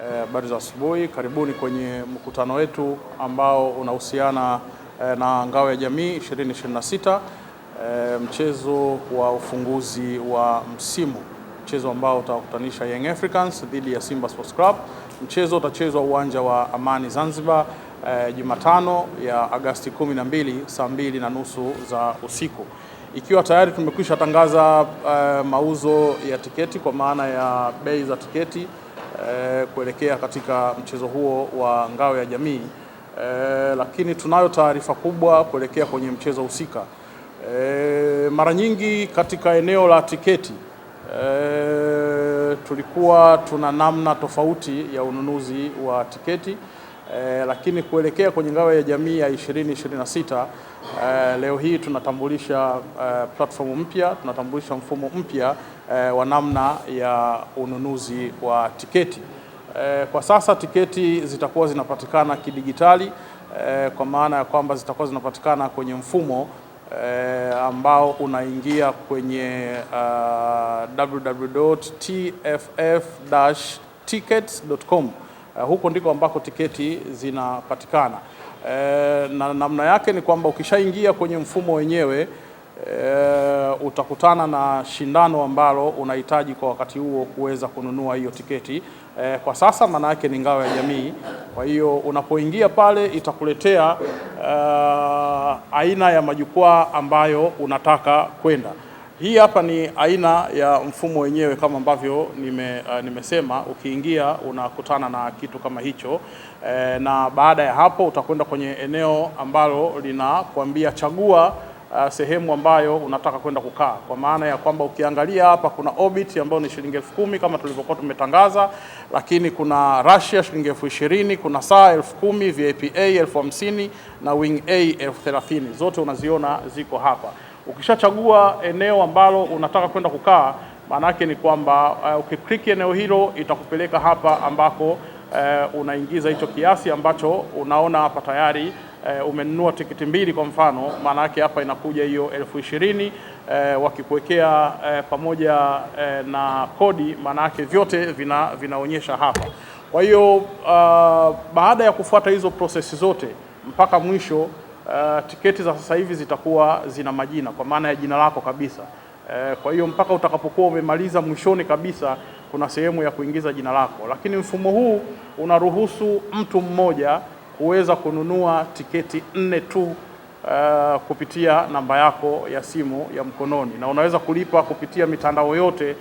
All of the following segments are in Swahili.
Habari za asubuhi, karibuni kwenye mkutano wetu ambao unahusiana na Ngao ya Jamii 2026, mchezo wa ufunguzi wa msimu, mchezo ambao utakutanisha Young Africans dhidi ya Simba Sports Club. Mchezo utachezwa uwanja wa Amani Zanzibar, Jumatano ya Agosti 12 saa 2:30 za usiku. Ikiwa tayari tumekwisha tangaza mauzo ya tiketi kwa maana ya bei za tiketi kuelekea katika mchezo huo wa Ngao ya Jamii, lakini tunayo taarifa kubwa kuelekea kwenye mchezo husika. Mara nyingi katika eneo la tiketi tulikuwa tuna namna tofauti ya ununuzi wa tiketi, lakini kuelekea kwenye Ngao ya Jamii ya 2026 leo hii tunatambulisha platform mpya, tunatambulisha mfumo mpya wa namna ya ununuzi wa tiketi. Kwa sasa tiketi zitakuwa zinapatikana kidigitali, kwa maana ya kwamba zitakuwa zinapatikana kwenye mfumo ambao unaingia kwenye www.tff-tickets.com. Huko ndiko ambako tiketi zinapatikana. Na namna yake ni kwamba ukishaingia kwenye mfumo wenyewe utakutana na shindano ambalo unahitaji kwa wakati huo kuweza kununua hiyo tiketi. Kwa sasa maana yake ni Ngao ya Jamii. Kwa hiyo unapoingia pale itakuletea aina ya majukwaa ambayo unataka kwenda. Hii hapa ni aina ya mfumo wenyewe kama ambavyo nimesema. Ukiingia unakutana na kitu kama hicho, na baada ya hapo utakwenda kwenye eneo ambalo linakwambia chagua sehemu ambayo unataka kwenda kukaa, kwa maana ya kwamba ukiangalia hapa kuna Orbit ambayo ni shilingi 10,000 kama tulivyokuwa tumetangaza, lakini kuna Russia shilingi 20,000, kuna saa 10,000, VIP A 50,000 na Wing A 30,000. Zote unaziona ziko hapa. Ukishachagua eneo ambalo unataka kwenda kukaa, maana yake ni kwamba ukiklik eneo hilo itakupeleka hapa ambako unaingiza hicho kiasi ambacho unaona hapa tayari. Umenunua tiketi mbili kwa mfano, maana yake hapa inakuja hiyo 20,000, wakikuwekea pamoja na kodi, maana yake vyote vinaonyesha hapa. Kwa hiyo baada ya kufuata hizo prosesi zote mpaka mwisho, tiketi za sasa hivi zitakuwa zina majina kwa maana ya jina lako kabisa. Kwa hiyo mpaka utakapokuwa umemaliza mwishoni kabisa kuna sehemu ya kuingiza jina lako, lakini mfumo huu unaruhusu mtu mmoja kuweza kununua tiketi 4 tu kupitia namba yako ya simu ya mkononi, na unaweza kulipa kupitia mitandao yote.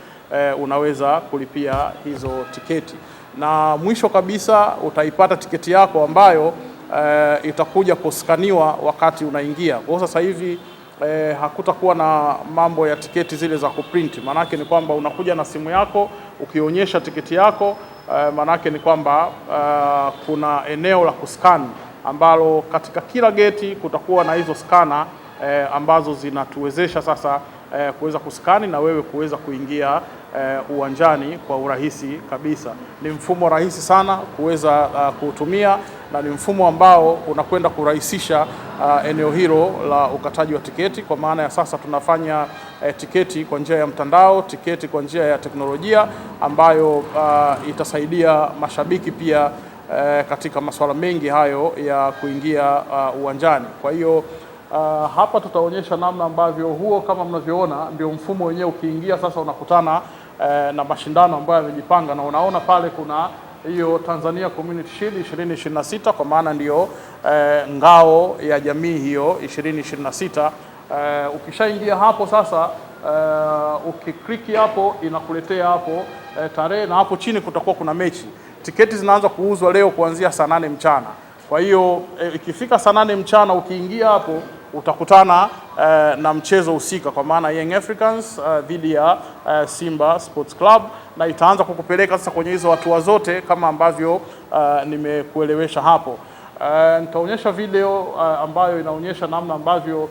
Unaweza kulipia hizo tiketi, na mwisho kabisa utaipata tiketi yako ambayo itakuja kuskaniwa wakati unaingia. Kwa sasa hivi hakutakuwa na mambo ya tiketi zile za kuprint. Maanake ni kwamba unakuja na simu yako ukionyesha tiketi yako, maanake ni kwamba kuna eneo la kuscan ambalo katika kila geti kutakuwa na hizo skana ambazo zinatuwezesha sasa kuweza kuskani na wewe kuweza kuingia uwanjani kwa urahisi kabisa. Ni mfumo rahisi sana kuweza kuutumia, na ni mfumo ambao unakwenda kurahisisha eneo hilo la ukataji wa tiketi, kwa maana ya sasa tunafanya tiketi kwa njia ya mtandao, tiketi kwa njia ya teknolojia ambayo itasaidia mashabiki pia katika masuala mengi hayo ya kuingia uwanjani. Kwa hiyo hapa tutaonyesha namna ambavyo huo, kama mnavyoona, ndio mfumo wenyewe. Ukiingia sasa unakutana na mashindano ambayo yamejipanga, na unaona pale kuna hiyo Tanzania Community Shield 2026, kwa maana ndiyo Ngao ya Jamii hiyo 2026. Ukishaingia hapo sasa, ukikliki hapo inakuletea hapo tarehe, na hapo chini kutakuwa kuna mechi. Tiketi zinaanza kuuzwa leo kuanzia saa 8 mchana. Kwa hiyo ikifika saa 8 mchana ukiingia hapo utakutana na mchezo husika, kwa maana Young Africans dhidi ya Simba Sports Club, na itaanza kukupeleka sasa kwenye hizo hatua zote kama ambavyo nimekuelewesha hapo. Nitaonyesha video ambayo inaonyesha namna ambavyo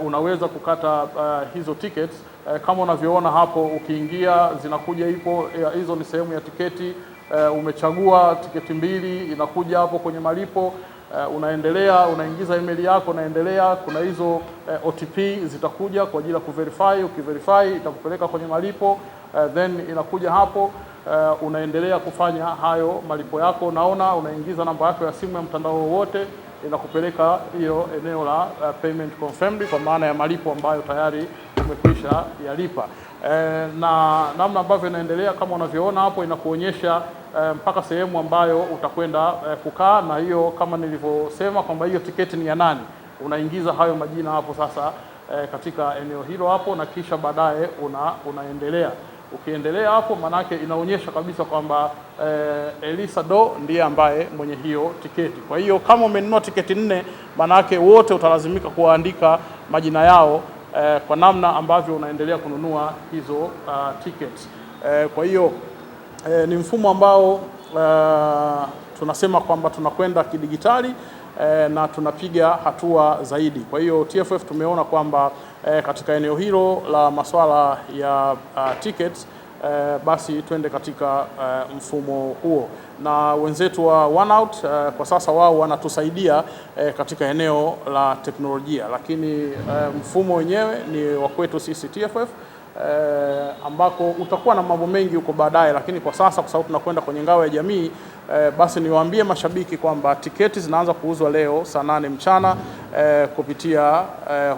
unaweza kukata hizo tickets. Kama unavyoona hapo, ukiingia zinakuja hizo ni sehemu ya tiketi. Umechagua tiketi mbili, inakuja hapo kwenye malipo. unaendelea unaingiza email yako, unaendelea, kuna hizo OTP zitakuja kwa ajili ya kuverify. Ukiverify itakupeleka kwenye malipo, then inakuja hapo, unaendelea kufanya hayo malipo yako. Unaingiza namba yako ya simu ya mtandao wowote, inakupeleka hiyo eneo la payment confirmed, kwa maana ya malipo ambayo tayari umekwisha yalipa. Na namna ambavyo inaendelea kama unavyoona hapo, inakuonyesha mpaka sehemu ambayo utakwenda kukaa, na hiyo kama nilivyosema kwamba hiyo tiketi ni ya nani, unaingiza hayo majina hapo sasa katika eneo hilo hapo, na kisha baadaye unaendelea. Ukiendelea hapo, manake inaonyesha kabisa kwamba Elisa Do ndiye ambaye mwenye hiyo tiketi. Kwa hiyo kama umenunua tiketi 4, manake wote utalazimika kuandika majina yao kwa namna ambavyo unaendelea kununua hizo tickets. Kwa hiyo ni mfumo ambao tunasema kwamba tunakwenda kidigitali na tunapiga hatua zaidi. Kwa hiyo TFF tumeona kwamba katika eneo hilo la masuala ya tickets, basi twende katika mfumo huo, na wenzetu wa OneOut kwa sasa wao wanatusaidia katika eneo la teknolojia, lakini mfumo wenyewe ni wa kwetu sisi TFF, ambako utakuwa na mambo mengi huko baadaye, lakini kwa sasa kwa sababu tunakwenda kwenye ngao ya jamii, basi niwaambie mashabiki kwamba tiketi zinaanza kuuzwa leo saa 8 mchana kupitia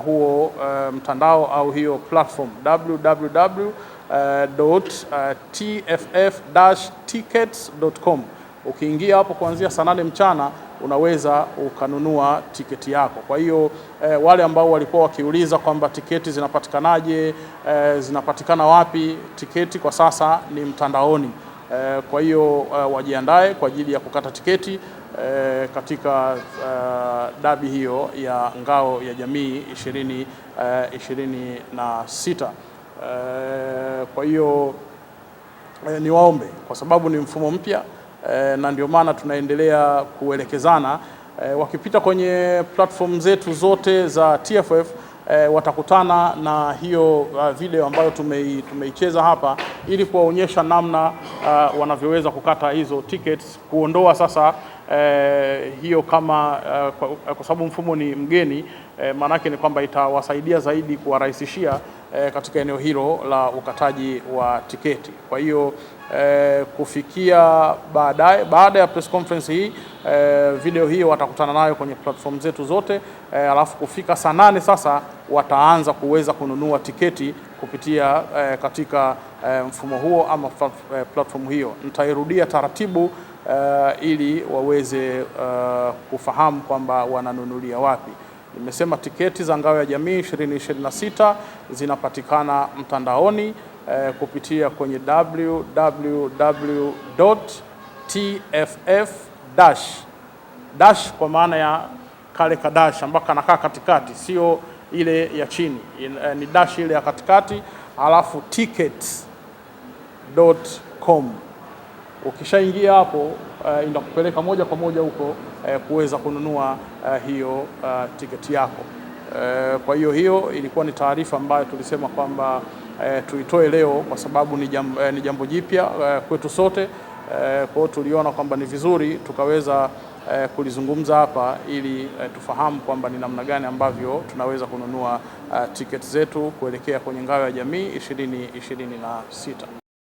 huo mtandao au hiyo platform www.tff-tickets.com. Ukiingia hapo kuanzia saa 8 mchana unaweza ukanunua tiketi yako. Kwa hiyo wale ambao walikuwa wakiuliza kwamba tiketi zinapatikanaje, zinapatikana wapi, tiketi kwa sasa ni mtandaoni. Kwa hiyo wajiandae kwa ajili ya kukata tiketi katika dabi hiyo ya ngao ya jamii 2026. Kwa hiyo niwaombe, kwa sababu ni mfumo mpya na ndio maana tunaendelea kuelekezana, wakipita kwenye platform zetu zote za TFF watakutana na hiyo video ambayo tumeicheza hapa, ili kuwaonyesha namna wanavyoweza kukata hizo tickets, kuondoa sasa hiyo kama kwa sababu mfumo ni mgeni, maanake ni kwamba itawasaidia zaidi kuwarahisishia katika eneo hilo la ukataji wa tiketi. Kwa hiyo kufikia baada ya press conference hii, video hiyo watakutana nayo kwenye platform zetu zote, alafu kufika saa 8 sasa wataanza kuweza kununua tiketi kupitia katika mfumo huo ama platform hiyo. Nitairudia taratibu ili waweze kufahamu kwamba wananunulia wapi. Nimesema tiketi za ngao ya jamii 2026 zinapatikana mtandaoni kupitia kwenye www.tff- kwa maana ya kale kadash ambako anakaa katikati, sio ile ya chini, ni dash ile ya katikati, alafu tickets.com. Ukishaingia hapo inakupeleka moja kwa moja huko kuweza kununua hiyo tiketi yako. Kwa hiyo ilikuwa ni taarifa ambayo tulisema kwamba tuitoe leo kwa sababu ni jambo jipya kwetu sote. Kwa hiyo tuliona kwamba ni vizuri tukaweza kulizungumza hapa ili tufahamu kwamba ni namna gani ambavyo tunaweza kununua tiketi zetu kuelekea kwenye ngao ya jamii 2026.